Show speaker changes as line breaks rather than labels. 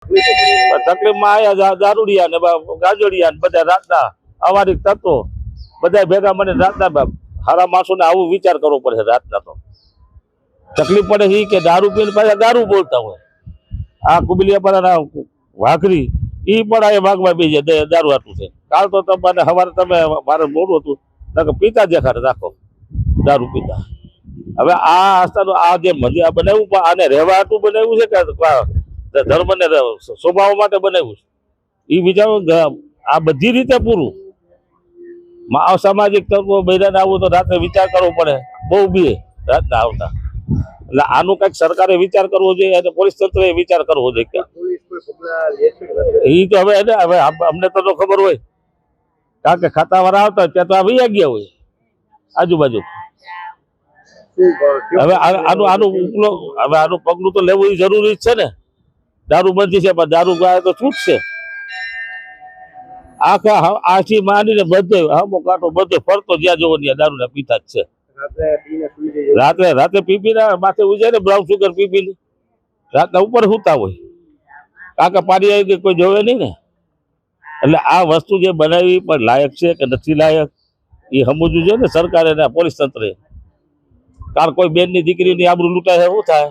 તકલીફમાં આયા દારૂડિયા ને ગાજોડિયા ને બધા રાતના અવારી તત્વો બધા ભેગા મને રાતના હારા માણસો ને આવું વિચાર કરવો પડે રાતના. તો તકલીફ પડે છે કે દારૂ પીને પાછા દારૂ બોલતા હોય. આ કુબલિયાપાડા વાઘરી ઈ પણ આ ભાગમાં બી જાય દારૂ હાટું છે. કાલ તો તમને સવારે તમે મારે મોડું હતું પીતા દેખાડે રાખો દારૂ પીતા. હવે આ આસ્થાનું આ જે મંદિર બનાવ્યું આને રહેવા હાટું બનાવ્યું છે કે ધર્મ ને સ્વભાવ માટે બનાવ્યું છે એ વિચારો. આ બધી રીતે પૂરું સામાજિક તત્વો બધાને આવું તો રાત્રે વિચાર કરવો પડે બહુ બી રાતના આવતા. એટલે આનું કઈક સરકારે વિચાર કરવો જોઈએ અને પોલીસ તંત્રએ વિચાર કરવો જોઈએ. એ તો હવે અમને તો ખબર હોય કારણ કે ખાતાવાળા આવતા ત્યાં તો આ વૈયા ગયા હોય આજુબાજુ. હવે આનું પગલું તો લેવું જરૂરી છે ને. દારૂ બંધી છે પણ દારૂ ગાય તો છૂટશે. આખા આથી માંડીને બધે હમો કાંટો બધે ફરતો જ્યાં જોવો ત્યાં દારૂ ના પીતા જ છે. રાત્રે પીપીને માથે ઉજાય ને બ્રાઉન સુગર પીપીને રાતના ઉપર સૂતા હોય. કાકા પાડી આવી કોઈ જોવે નહીં ને. એટલે આ વસ્તુ જે બનાવી પણ લાયક છે કે નથી લાયક એ સમજવું જોઈએ ને સરકારે ને પોલીસ તંત્રે. કારણ કોઈ બેનની દીકરીની આબરૂ લૂંટાય શું થાય.